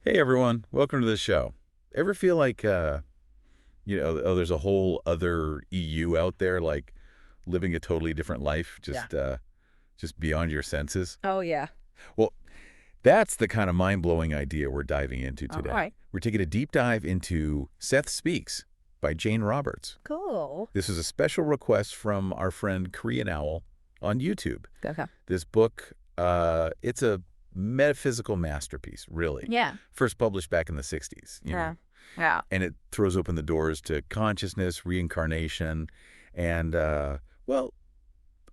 Hey everyone, welcome to the show. Ever feel like, there's a whole other EU out there, like living a totally different life, Yeah. just beyond your senses? Oh, yeah. Well, that's the kind of mind-blowing idea we're diving into All today. right. We're taking a deep dive into Seth Speaks by Jane Roberts. Cool. This is a special request from our friend Korean Owl on YouTube. Okay. This book, it's a metaphysical masterpiece, really. Yeah. First published back in the 60s, Yeah. Yeah. and it throws open the doors to consciousness, reincarnation, and, well,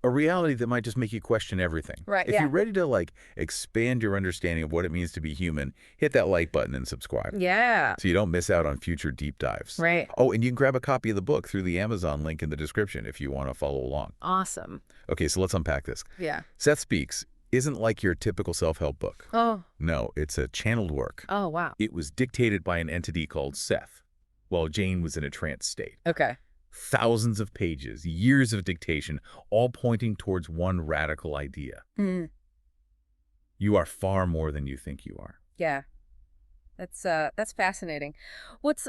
a reality that might just make you question everything. Right. If Yeah. you're ready to, like, expand your understanding of what it means to be human, hit that like button and subscribe Yeah. so you don't miss out on future deep dives. Right. Oh, and you can grab a copy of the book through the Amazon link in the description if you want to follow along. Awesome. Okay, so let's unpack this. Yeah. Seth Speaks isn't like your typical self-help book. Oh. No, it's a channeled work. Oh, wow. It was dictated by an entity called Seth, while Jane was in a trance state. Okay. Thousands of pages, years of dictation, all pointing towards one radical idea. Mm. You are far more than you think you are. Yeah. That's fascinating. What's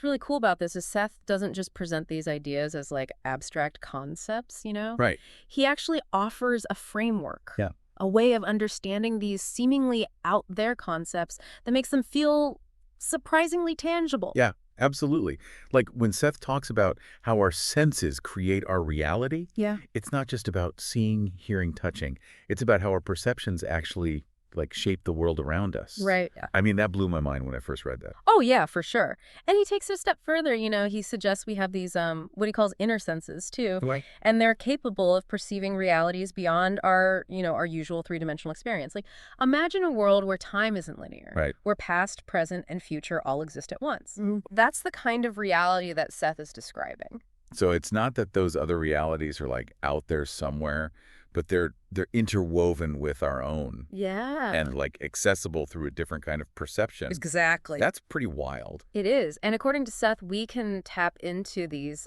really cool about this is Seth doesn't just present these ideas as like abstract concepts, you know? Right. He actually offers a framework. Yeah. A way of understanding these seemingly out there concepts that makes them feel surprisingly tangible. Yeah, absolutely. Like when Seth talks about how our senses create our reality, Yeah. it's not just about seeing, hearing, touching. It's about how our perceptions actually like shape the world around us. Right. Yeah. I mean, that blew my mind when I first read that. Oh, yeah, for sure. And he takes it a step further. He suggests we have these, what he calls inner senses, too. Right. And they're capable of perceiving realities beyond our, our usual three-dimensional experience. Like, imagine a world where time isn't linear. Right. Where past, present, and future all exist at once. That's the kind of reality that Seth is describing. So it's not that those other realities are like out there somewhere, but they're interwoven with our own Yeah. and like accessible through a different kind of perception. Exactly. That's pretty wild. It is. And according to Seth, we can tap into these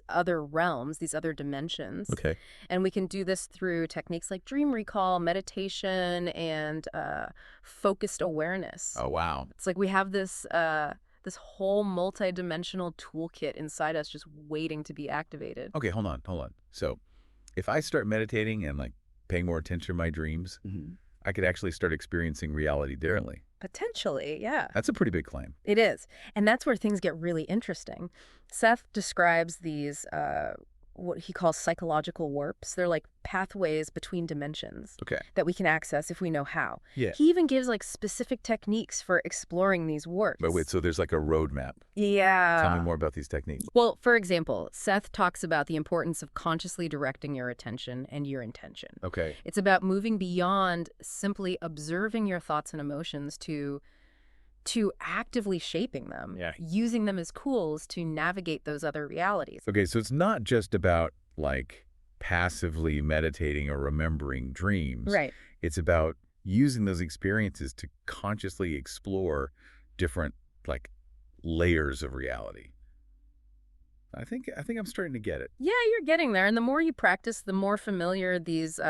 other realms, these other dimensions. Okay. And we can do this through techniques like dream recall, meditation, and focused awareness. Oh, wow. It's like we have this whole multidimensional toolkit inside us just waiting to be activated. Okay, hold on. So if I start meditating and like paying more attention to my dreams, I could actually start experiencing reality differently. Potentially, yeah. That's a pretty big claim. It is. And that's where things get really interesting. Seth describes these, what he calls psychological warps. They're like pathways between dimensions Okay. that we can access if we know how. Yeah. He even gives like specific techniques for exploring these warps. But wait, so there's like a roadmap. Yeah. Tell me more about these techniques. Well, for example, Seth talks about the importance of consciously directing your attention and your intention. Okay. It's about moving beyond simply observing your thoughts and emotions to actively shaping them, Yeah. using them as tools to navigate those other realities. Okay, so it's not just about like passively meditating or remembering dreams. Right. It's about using those experiences to consciously explore different like layers of reality. I think I'm starting to get it. Yeah, you're getting there. And the more you practice, the more familiar these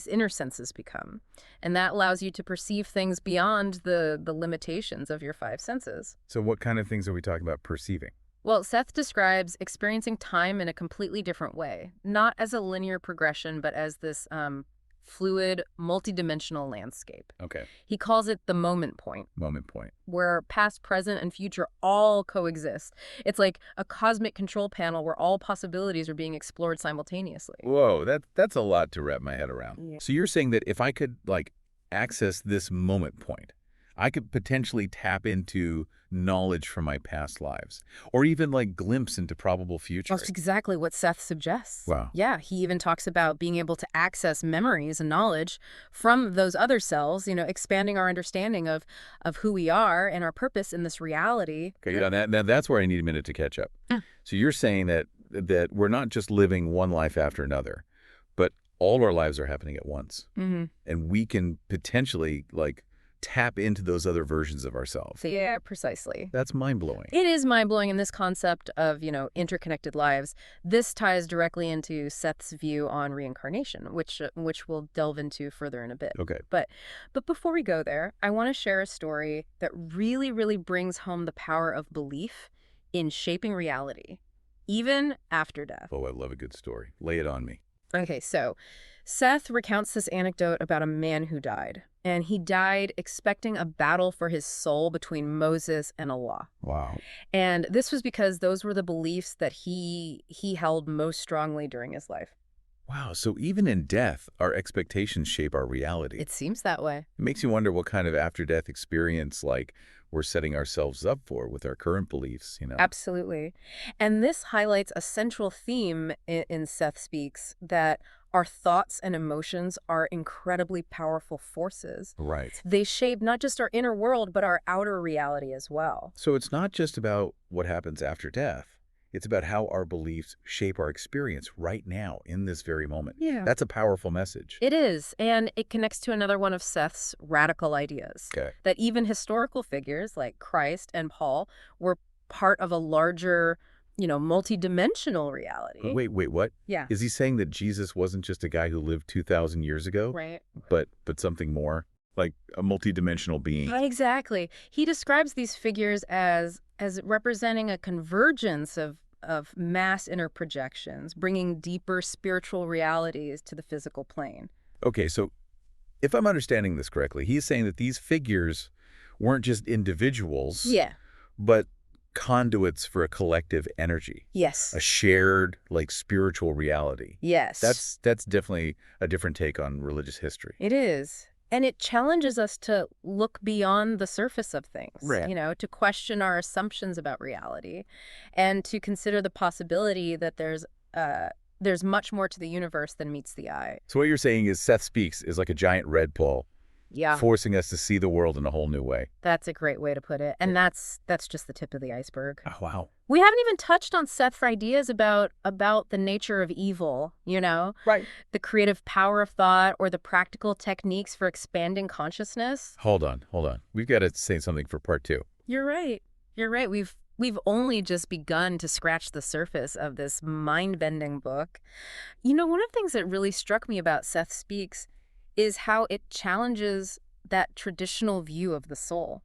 inner senses become. And that allows you to perceive things beyond the limitations of your five senses. So what kind of things are we talking about perceiving? Well, Seth describes experiencing time in a completely different way, not as a linear progression, but as this fluid, multidimensional landscape. Okay. He calls it the moment point, Moment point. where past, present, and future all coexist. It's like a cosmic control panel where all possibilities are being explored simultaneously. Whoa, that's a lot to wrap my head around. Yeah. So you're saying that if I could like access this moment point, I could potentially tap into knowledge from my past lives or even like glimpse into probable future. That's exactly what Seth suggests. Wow. Yeah, he even talks about being able to access memories and knowledge from those other selves, expanding our understanding of who we are and our purpose in this reality. Okay, now that's where I need a minute to catch up. So you're saying that we're not just living one life after another, but all our lives are happening at once. Mm-hmm. And we can potentially like tap into those other versions of ourselves. So, yeah, precisely. That's mind-blowing. It is mind-blowing in this concept of, interconnected lives. This ties directly into Seth's view on reincarnation, which we'll delve into further in a bit. Okay. But before we go there, I want to share a story that really, really brings home the power of belief in shaping reality, even after death. Oh, I love a good story. Lay it on me. Okay, so Seth recounts this anecdote about a man who died, and he died expecting a battle for his soul between Moses and Allah. Wow. And this was because those were the beliefs that he held most strongly during his life. Wow, so even in death, our expectations shape our reality. It seems that way. It makes you wonder what kind of after-death experience, we're setting ourselves up for with our current beliefs. Absolutely. And this highlights a central theme in Seth Speaks, that our thoughts and emotions are incredibly powerful forces. Right. They shape not just our inner world, but our outer reality as well. So it's not just about what happens after death. It's about how our beliefs shape our experience right now, in this very moment. Yeah. That's a powerful message. It is, and it connects to another one of Seth's radical ideas, Okay. that even historical figures like Christ and Paul were part of a larger, multidimensional reality. Wait, what? Yeah. Is he saying that Jesus wasn't just a guy who lived 2,000 years ago, Right. but something more, like a multidimensional being? Exactly. He describes these figures as representing a convergence of mass inner projections, bringing deeper spiritual realities to the physical plane. Okay, so if I'm understanding this correctly, he's saying that these figures weren't just individuals, Yeah. but conduits for a collective energy, Yes. a shared, spiritual reality. Yes. That's definitely a different take on religious history. It is. And it challenges us to look beyond the surface of things, Right. To question our assumptions about reality, and to consider the possibility that there's much more to the universe than meets the eye. So what you're saying is Seth Speaks is like a giant red pill, Yeah, forcing us to see the world in a whole new way. that's a great way to put it. And that's just the tip of the iceberg. Oh, wow. We haven't even touched on Seth's ideas about the nature of evil, Right. the creative power of thought, or the practical techniques for expanding consciousness. Hold on. We've got to say something for part 2. You're right. We've only just begun to scratch the surface of this mind-bending book. One of the things that really struck me about Seth Speaks is how it challenges that traditional view of the soul,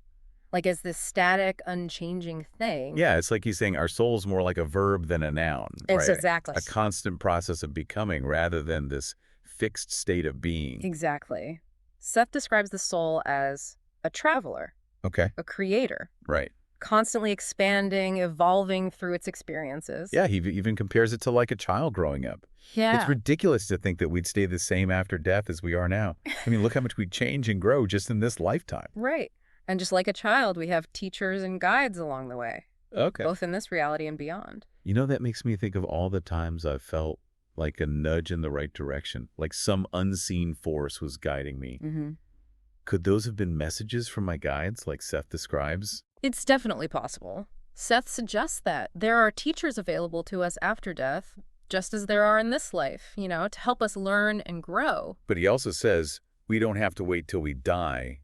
like as this static, unchanging thing. Yeah, it's like he's saying our soul is more like a verb than a noun. It's right? exactly. A constant process of becoming rather than this fixed state of being. Exactly. Seth describes the soul as a traveler, Okay. a creator, Right. constantly expanding, evolving through its experiences. Yeah, he even compares it to like a child growing up. Yeah. It's ridiculous to think that we'd stay the same after death as we are now. I mean, look how much we change and grow just in this lifetime. Right. And just like a child, we have teachers and guides along the way, Okay. both in this reality and beyond. That makes me think of all the times I've felt like a nudge in the right direction, like some unseen force was guiding me. Mm-hmm. Could those have been messages from my guides, like Seth describes? It's definitely possible. Seth suggests that there are teachers available to us after death, just as there are in this life, to help us learn and grow. But he also says we don't have to wait till we die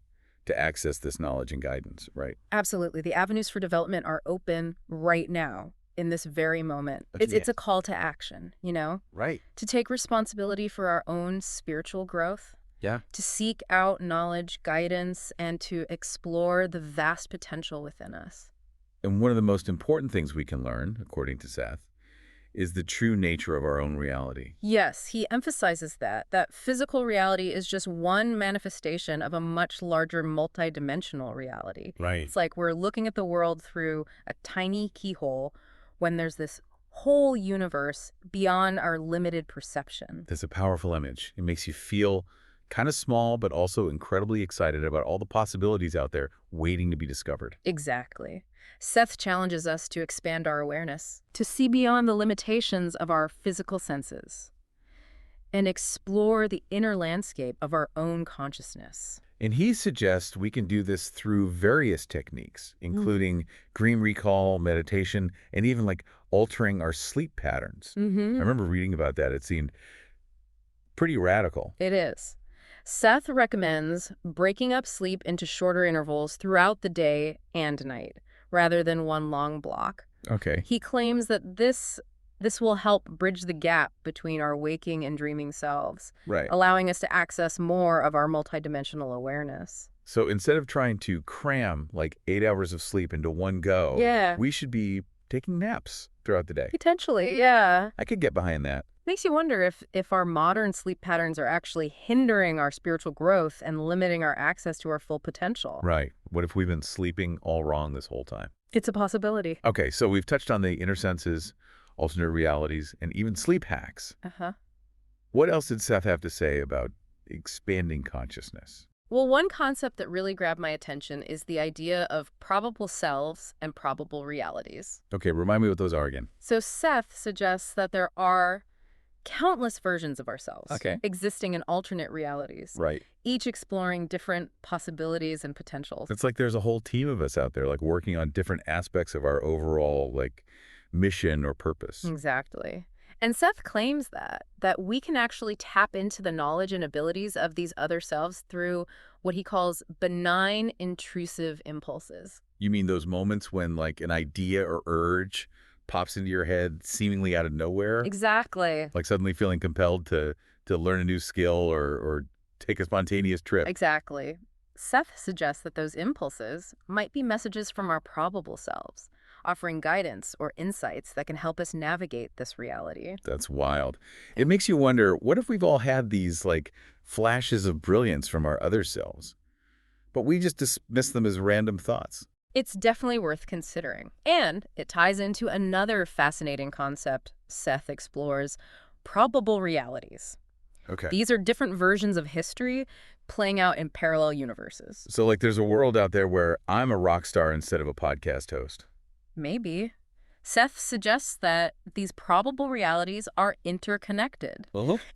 to access this knowledge and guidance, right? Absolutely. The avenues for development are open right now, in this very moment. Okay. It's a call to action, Right. to take responsibility for our own spiritual growth, Yeah. to seek out knowledge, guidance, and to explore the vast potential within us. And one of the most important things we can learn, according to Seth, is the true nature of our own reality. Yes, he emphasizes that physical reality is just one manifestation of a much larger multidimensional reality. Right. It's like we're looking at the world through a tiny keyhole when there's this whole universe beyond our limited perception. That's a powerful image. It makes you feel kind of small, but also incredibly excited about all the possibilities out there waiting to be discovered. Exactly. Seth challenges us to expand our awareness, to see beyond the limitations of our physical senses, and explore the inner landscape of our own consciousness. And he suggests we can do this through various techniques, including dream recall, meditation, and even altering our sleep patterns. I remember reading about that. It seemed pretty radical. It is. Seth recommends breaking up sleep into shorter intervals throughout the day and night, rather than one long block. Okay. He claims that this will help bridge the gap between our waking and dreaming selves, Right. allowing us to access more of our multidimensional awareness. So instead of trying to cram like 8 hours of sleep into one go, Yeah. we should be taking naps throughout the day. Potentially, yeah. I could get behind that. Makes you wonder if our modern sleep patterns are actually hindering our spiritual growth and limiting our access to our full potential. Right. What if we've been sleeping all wrong this whole time? It's a possibility. Okay, so we've touched on the inner senses, alternate realities, and even sleep hacks. Uh-huh. What else did Seth have to say about expanding consciousness? Well, one concept that really grabbed my attention is the idea of probable selves and probable realities. Okay, remind me what those are again. So Seth suggests that there are countless versions of ourselves existing in alternate realities, Right. each exploring different possibilities and potentials. It's like there's a whole team of us out there, like working on different aspects of our overall, like, mission or purpose. Exactly. And Seth claims that we can actually tap into the knowledge and abilities of these other selves through what he calls benign intrusive impulses. You mean those moments when, like, an idea or urge pops into your head seemingly out of nowhere? Exactly. Like suddenly feeling compelled to learn a new skill or take a spontaneous trip. Exactly. Seth suggests that those impulses might be messages from our probable selves, offering guidance or insights that can help us navigate this reality. That's wild. It makes you wonder, what if we've all had these, like, flashes of brilliance from our other selves, but we just dismiss them as random thoughts? It's definitely worth considering. And it ties into another fascinating concept Seth explores, probable realities. Okay. These are different versions of history playing out in parallel universes. So, like, there's a world out there where I'm a rock star instead of a podcast host. Maybe. Seth suggests that these probable realities are interconnected,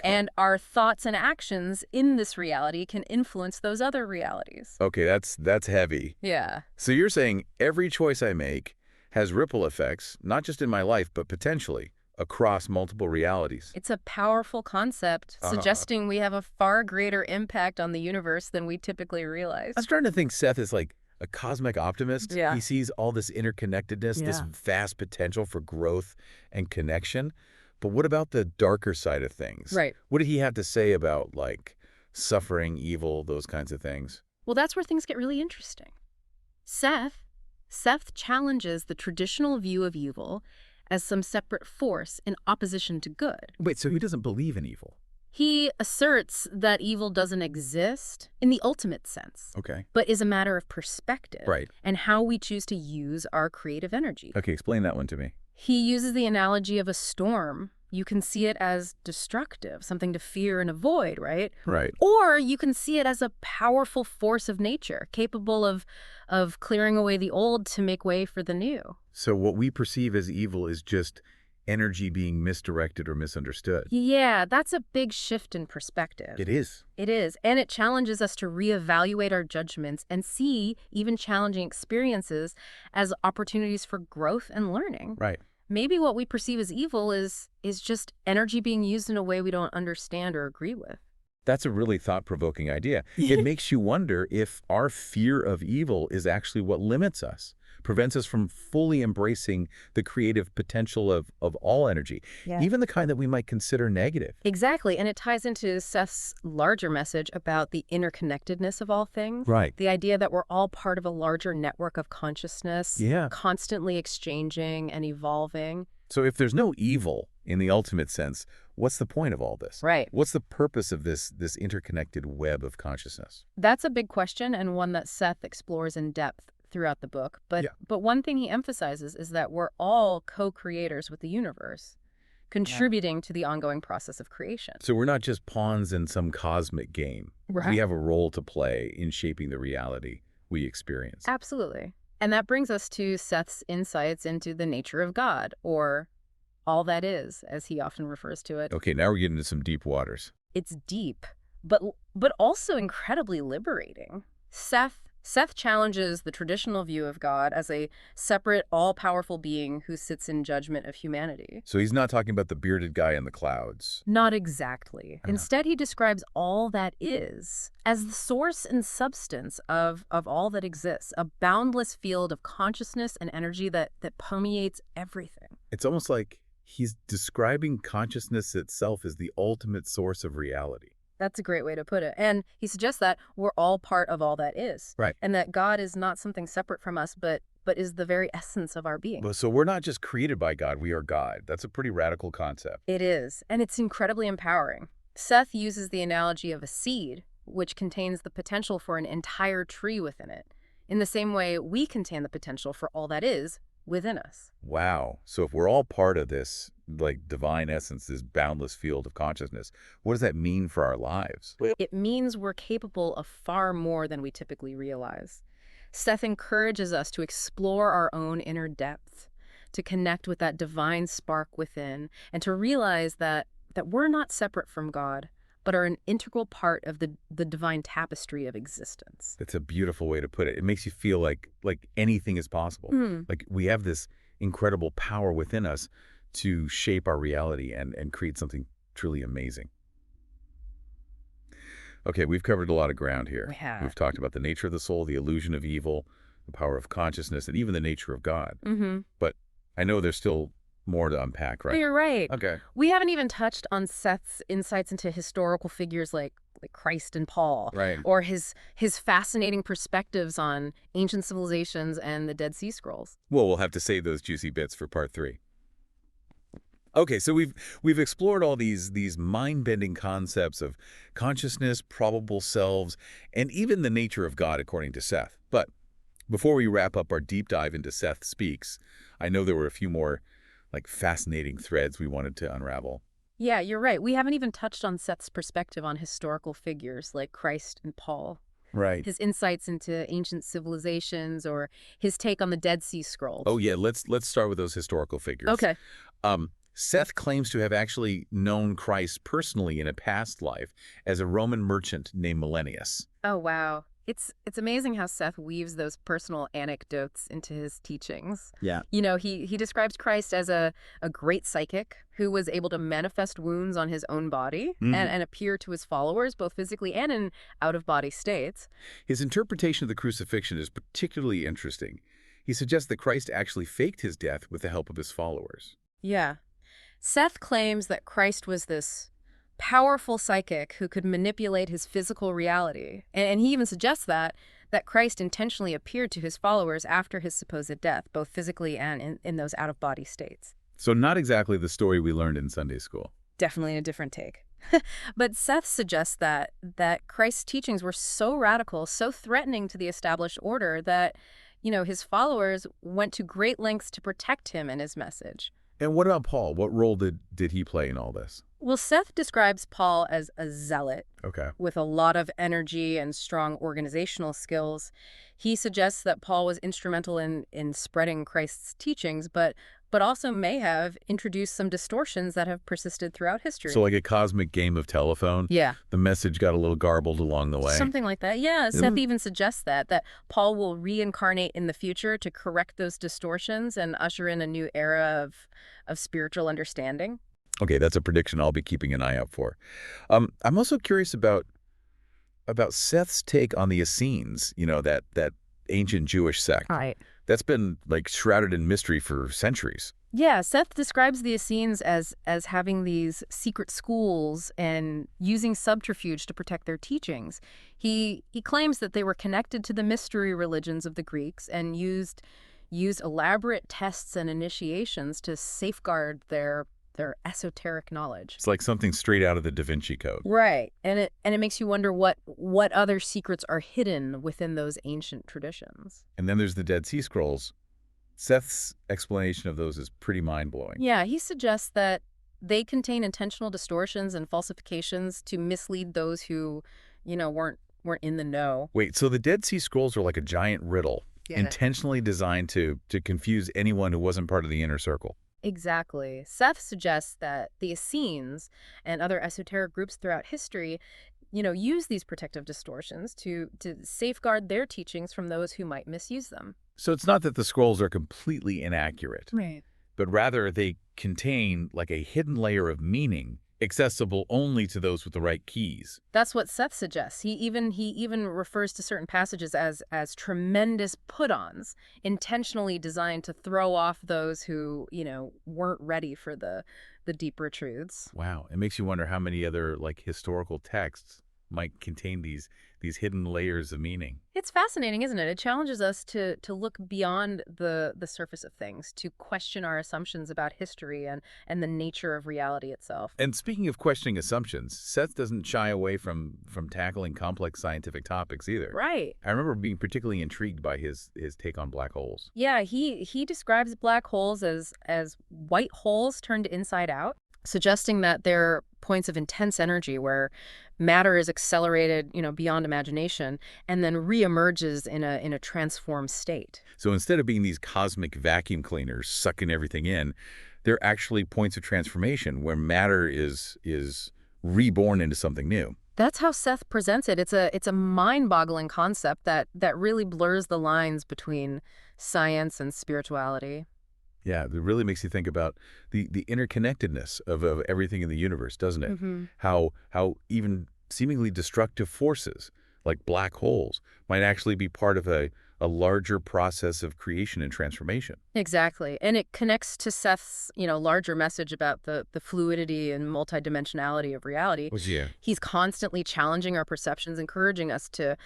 and our thoughts and actions in this reality can influence those other realities. Okay, that's heavy. Yeah. So you're saying every choice I make has ripple effects, not just in my life, but potentially across multiple realities. It's a powerful concept, suggesting we have a far greater impact on the universe than we typically realize. I'm starting to think Seth is like a cosmic optimist. Yeah. He sees all this interconnectedness, this Yeah. vast potential for growth and connection. But what about the darker side of things? Right. What did he have to say about, like, suffering, evil, those kinds of things? Well, that's where things get really interesting. Seth challenges the traditional view of evil as some separate force in opposition to good. Wait, so he doesn't believe in evil? He asserts that evil doesn't exist in the ultimate sense, Okay. but is a matter of perspective Right. and how we choose to use our creative energy. Okay, explain that one to me. He uses the analogy of a storm. You can see it as destructive, something to fear and avoid, right? Right. Or you can see it as a powerful force of nature, capable of clearing away the old to make way for the new. So what we perceive as evil is just energy being misdirected or misunderstood. Yeah, that's a big shift in perspective. It is. It is, and it challenges us to reevaluate our judgments and see even challenging experiences as opportunities for growth and learning. Right. Maybe what we perceive as evil is just energy being used in a way we don't understand or agree with. That's a really thought-provoking idea. It makes you wonder if our fear of evil is actually what limits us, prevents us from fully embracing the creative potential of all energy, even the kind that we might consider negative. Exactly, and it ties into Seth's larger message about the interconnectedness of all things. Right. The idea that we're all part of a larger network of consciousness, Yeah. constantly exchanging and evolving. So if there's no evil in the ultimate sense, what's the point of all this? Right. What's the purpose of this interconnected web of consciousness? That's a big question and one that Seth explores in depth throughout the book. But one thing he emphasizes is that we're all co-creators with the universe, contributing to the ongoing process of creation. So we're not just pawns in some cosmic game. Right. We have a role to play in shaping the reality we experience. Absolutely. And that brings us to Seth's insights into the nature of God, or all that is, as he often refers to it. Okay, now we're getting into some deep waters. It's deep, but also incredibly liberating. Seth Seth challenges the traditional view of God as a separate, all-powerful being who sits in judgment of humanity. So he's not talking about the bearded guy in the clouds. Not exactly. Uh, Instead, he describes all that is as the source and substance of all that exists, a boundless field of consciousness and energy that permeates everything. It's almost like he's describing consciousness itself as the ultimate source of reality. That's a great way to put it. And he suggests that we're all part of all that is. Right. And that God is not something separate from us, but is the very essence of our being. Well, so we're not just created by God, we are God. That's a pretty radical concept. It is, and it's incredibly empowering. Seth uses the analogy of a seed, which contains the potential for an entire tree within it. In the same way, we contain the potential for all that is within us. Wow. So if we're all part of this, like divine essence, this boundless field of consciousness, what does that mean for our lives? It means we're capable of far more than we typically realize. Seth encourages us to explore our own inner depth, to connect with that divine spark within, and to realize that we're not separate from God, but are an integral part of the divine tapestry of existence. That's a beautiful way to put it. It makes you feel like anything is possible. Like we have this incredible power within us to shape our reality and create something truly amazing. Okay, we've covered a lot of ground here. We have. We've talked about the nature of the soul, the illusion of evil, the power of consciousness, and even the nature of God. But I know there's still more to unpack, right? You're right. Okay. We haven't even touched on Seth's insights into historical figures like Christ and Paul, Right. or his fascinating perspectives on ancient civilizations and the Dead Sea Scrolls. Well, we'll have to save those juicy bits for part 3. Okay, so we've explored all these mind-bending concepts of consciousness, probable selves, and even the nature of God according to Seth. But before we wrap up our deep dive into Seth Speaks, I know there were a few more fascinating threads we wanted to unravel. Yeah, you're right. We haven't even touched on Seth's perspective on historical figures like Christ and Paul. Right. His insights into ancient civilizations or his take on the Dead Sea Scrolls. Oh yeah, let's start with those historical figures. Okay. Seth claims to have actually known Christ personally in a past life as a Roman merchant named Millennius. Oh, wow. It's amazing how Seth weaves those personal anecdotes into his teachings. Yeah. You know, he describes Christ as a great psychic who was able to manifest wounds on his own body and appear to his followers, both physically and in out-of-body states. His interpretation of the crucifixion is particularly interesting. He suggests that Christ actually faked his death with the help of his followers. Yeah. Seth claims that Christ was this powerful psychic who could manipulate his physical reality. And he even suggests that Christ intentionally appeared to his followers after his supposed death, both physically and in those out-of-body states. So not exactly the story we learned in Sunday school. Definitely a different take. But Seth suggests that Christ's teachings were so radical, so threatening to the established order that, his followers went to great lengths to protect him and his message. And what about Paul? What role did he play in all this? Well, Seth describes Paul as a zealot Okay. with a lot of energy and strong organizational skills. He suggests that Paul was instrumental in spreading Christ's teachings, but also may have introduced some distortions that have persisted throughout history. So like a cosmic game of telephone? Yeah. The message got a little garbled along the way. Something like that. Yeah, Seth even suggests that Paul will reincarnate in the future to correct those distortions and usher in a new era of spiritual understanding. Okay, that's a prediction I'll be keeping an eye out for. I'm also curious about Seth's take on the Essenes, that ancient Jewish sect. Right. That's been shrouded in mystery for centuries. Yeah, Seth describes the Essenes as having these secret schools and using subterfuge to protect their teachings. He claims that they were connected to the mystery religions of the Greeks and used elaborate tests and initiations to safeguard their esoteric knowledge. It's like something straight out of the Da Vinci Code. Right. And it makes you wonder what other secrets are hidden within those ancient traditions. And then there's the Dead Sea Scrolls. Seth's explanation of those is pretty mind-blowing. Yeah, he suggests that they contain intentional distortions and falsifications to mislead those who, weren't in the know. Wait, so the Dead Sea Scrolls are like a giant riddle, intentionally designed to confuse anyone who wasn't part of the inner circle. Exactly. Seth suggests that the Essenes and other esoteric groups throughout history use these protective distortions to safeguard their teachings from those who might misuse them. So it's not that the scrolls are completely inaccurate, Right. but rather they contain like a hidden layer of meaning accessible only to those with the right keys. That's what Seth suggests. He even refers to certain passages as tremendous put-ons, intentionally designed to throw off those who, weren't ready for the deeper truths. Wow. It makes you wonder how many other like historical texts might contain these hidden layers of meaning. It's fascinating, isn't it? It challenges us to look beyond the surface of things, to question our assumptions about history and the nature of reality itself. And speaking of questioning assumptions, Seth doesn't shy away from tackling complex scientific topics either. Right. I remember being particularly intrigued by his take on black holes. Yeah, he describes black holes as white holes turned inside out, suggesting that they're points of intense energy where matter is accelerated, beyond imagination, and then reemerges in a transformed state. So instead of being these cosmic vacuum cleaners sucking everything in, they're actually points of transformation where matter is reborn into something new. That's how Seth presents it. It's a mind-boggling concept that really blurs the lines between science and spirituality. Yeah, it really makes you think about the interconnectedness of everything in the universe, doesn't it? Mm-hmm. How even seemingly destructive forces like black holes might actually be part of a larger process of creation and transformation. Exactly. And it connects to Seth's, larger message about the fluidity and multidimensionality of reality. Yeah. He's constantly challenging our perceptions, encouraging us to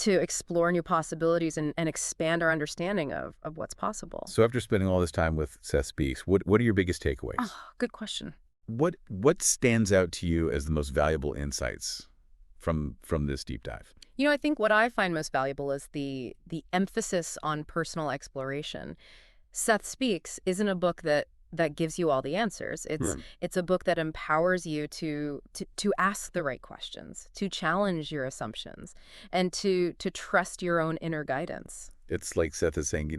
explore new possibilities and expand our understanding of what's possible. So after spending all this time with Seth Speaks, what are your biggest takeaways? Oh, good question. What stands out to you as the most valuable insights from this deep dive? I think what I find most valuable is the emphasis on personal exploration. Seth Speaks isn't a book that gives you all the answers. It's a book that empowers you to ask the right questions, to challenge your assumptions, and to trust your own inner guidance. It's like Seth is saying,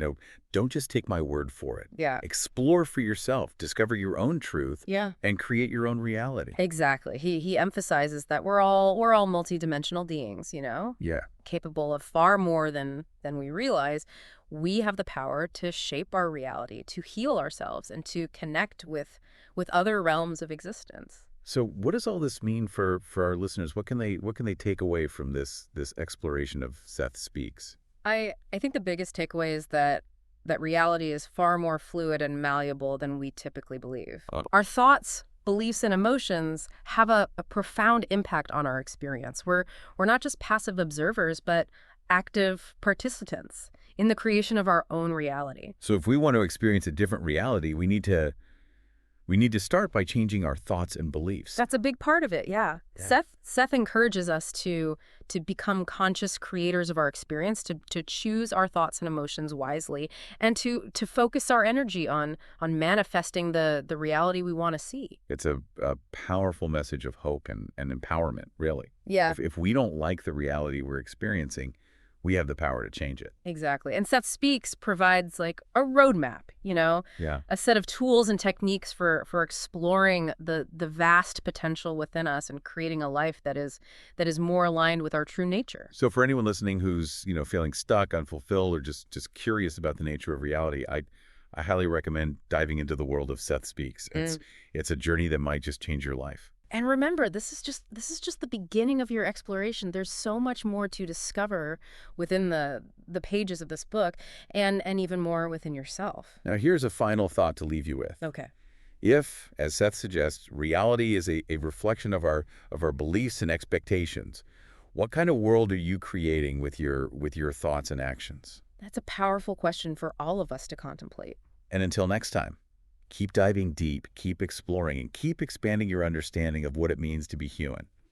don't just take my word for it. Yeah. Explore for yourself, discover your own truth, Yeah. and create your own reality. Exactly. He emphasizes that we're all multidimensional beings, Yeah. capable of far more than we realize. We have the power to shape our reality, to heal ourselves, and to connect with other realms of existence. So what does all this mean for our listeners? What can they take away from this exploration of Seth Speaks? I think the biggest takeaway is that reality is far more fluid and malleable than we typically believe. Our thoughts, beliefs, and emotions have a profound impact on our experience. We're not just passive observers, but active participants in the creation of our own reality. So if we want to experience a different reality, we need to start by changing our thoughts and beliefs. That's a big part of it, yeah. Seth encourages us to become conscious creators of our experience, to choose our thoughts and emotions wisely, and to focus our energy on manifesting the reality we want to see. It's a powerful message of hope and empowerment, really. Yeah. If we don't like the reality we're experiencing, we have the power to change it. Exactly. And Seth Speaks provides like a roadmap, Yeah. a set of tools and techniques for exploring the vast potential within us and creating a life that is more aligned with our true nature. So for anyone listening who's, feeling stuck, unfulfilled, or just curious about the nature of reality, I highly recommend diving into the world of Seth Speaks. It's a journey that might just change your life. And remember, this is just the beginning of your exploration. There's so much more to discover within the pages of this book, and even more within yourself. Now, here's a final thought to leave you with. Okay. If, as Seth suggests, reality is a reflection of our beliefs and expectations, what kind of world are you creating with your thoughts and actions? That's a powerful question for all of us to contemplate. And until next time, keep diving deep, keep exploring, and keep expanding your understanding of what it means to be human.